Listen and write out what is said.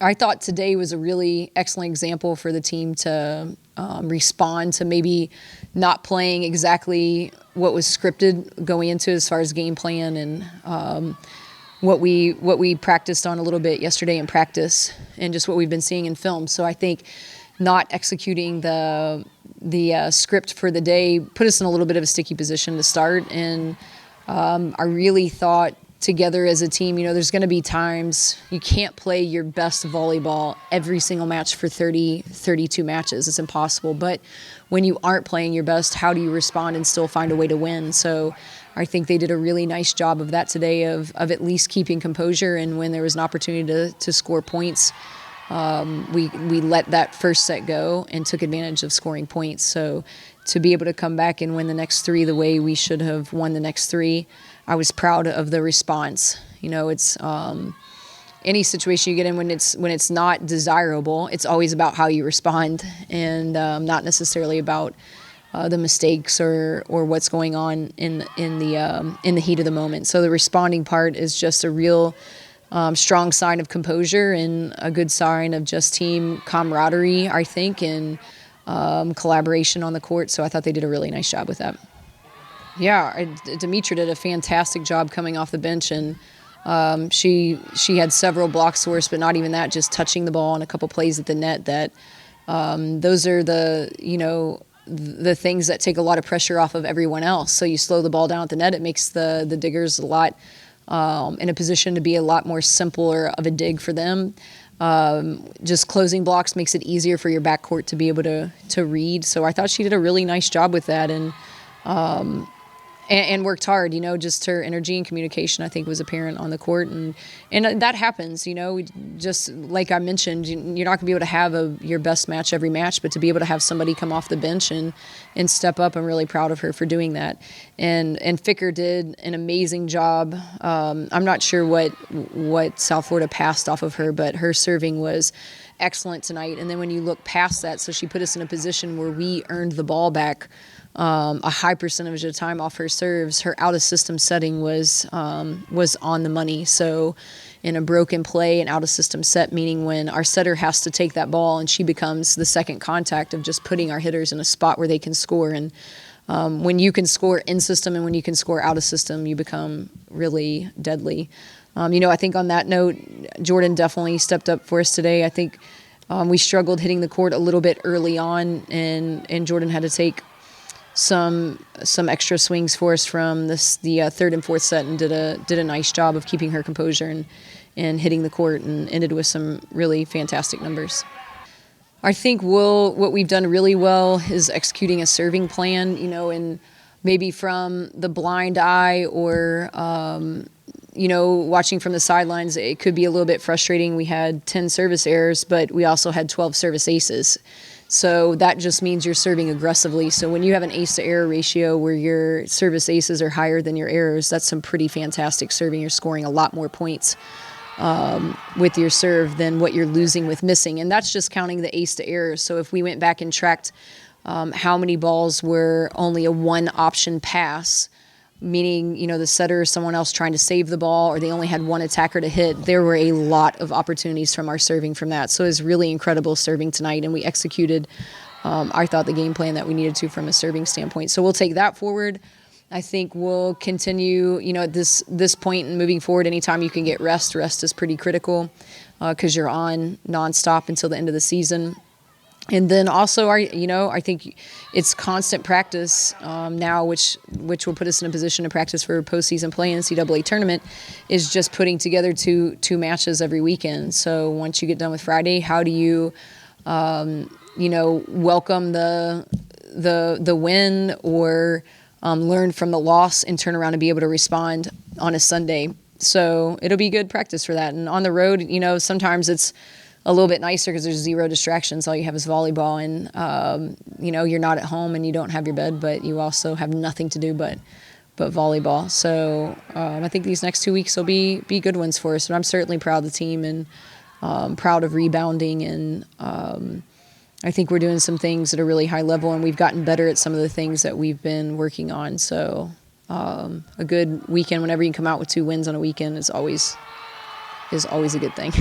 I thought today was a really excellent example for the team to respond to maybe not playing exactly what was scripted going into as far as game plan and what we practiced on a little bit yesterday in practice and just what we've been seeing in film. So I think not executing the script for the day put us in a little bit of a sticky position to start. And I really thought together as a team, there's going to be times you can't play your best volleyball every single match for 32 matches. It's impossible. But when you aren't playing your best, how do you respond and still find a way to win? So I think they did a really nice job of that today of at least keeping composure. And when there was an opportunity to score points, we let that first set go and took advantage of scoring points. So to be able to come back and win the next three the way we should have won the next three, I was proud of the response. It's any situation you get in when it's not desirable, it's always about how you respond and not necessarily about the mistakes or what's going on in the heat of the moment. So the responding part is just a real strong sign of composure and a good sign of just team camaraderie, I think, and collaboration on the court. So I thought they did a really nice job with that. Yeah, Demetra did a fantastic job coming off the bench, and she had several blocks for us, but not even that, just touching the ball and a couple plays at the net. That those are the things that take a lot of pressure off of everyone else. So you slow the ball down at the net, it makes the diggers a lot in a position to be a lot more simpler of a dig for them. Just closing blocks makes it easier for your backcourt to be able to read. So I thought she did a really nice job with that, and worked hard. Just her energy and communication, I think, was apparent on the court, and that happens. Just like I mentioned, you're not gonna be able to have your best match every match, but to be able to have somebody come off the bench and step up, I'm really proud of her for doing that. And Ficker did an amazing job. I'm not sure what South Florida passed off of her, but her serving was excellent tonight. And then when you look past that, so she put us in a position where we earned the ball back a high percentage of the time off her serves. Her out-of-system setting was on the money. So in a broken play, an out-of-system set, meaning when our setter has to take that ball and she becomes the second contact of just putting our hitters in a spot where they can score. And when you can score in-system and when you can score out-of-system, you become really deadly. I think on that note, Jordan definitely stepped up for us today. I think we struggled hitting the court a little bit early on, and Jordan had to take some extra swings for us from the third and fourth set, and did a nice job of keeping her composure and hitting the court, and ended with some really fantastic numbers. I think what we've done really well is executing a serving plan, and maybe from the blind eye or watching from the sidelines, it could be a little bit frustrating. We had 10 service errors, but we also had 12 service aces. So that just means you're serving aggressively. So when you have an ace to error ratio where your service aces are higher than your errors, that's some pretty fantastic serving. You're scoring a lot more points with your serve than what you're losing with missing. And that's just counting the ace to errors. So if we went back and tracked how many balls were only a one option pass, meaning, the setter or someone else trying to save the ball, or they only had one attacker to hit, there were a lot of opportunities from our serving from that. So it was really incredible serving tonight, and we executed, I thought, the game plan that we needed to from a serving standpoint. So we'll take that forward. I think we'll continue, at this point and moving forward, anytime you can get rest is pretty critical because you're on nonstop until the end of the season. And then also, I think it's constant practice now, which will put us in a position to practice for postseason play in the NCAA tournament, is just putting together two matches every weekend. So once you get done with Friday, how do you, welcome the win or learn from the loss and turn around and be able to respond on a Sunday? So it'll be good practice for that. And on the road, sometimes it's a little bit nicer because there's zero distractions. All you have is volleyball, and you're not at home and you don't have your bed, but you also have nothing to do but volleyball. So I think these next 2 weeks will be good ones for us. And I'm certainly proud of the team and proud of rebounding, and I think we're doing some things at a really high level, and we've gotten better at some of the things that we've been working on. So a good weekend, whenever you can come out with 2 wins on a weekend, is always a good thing.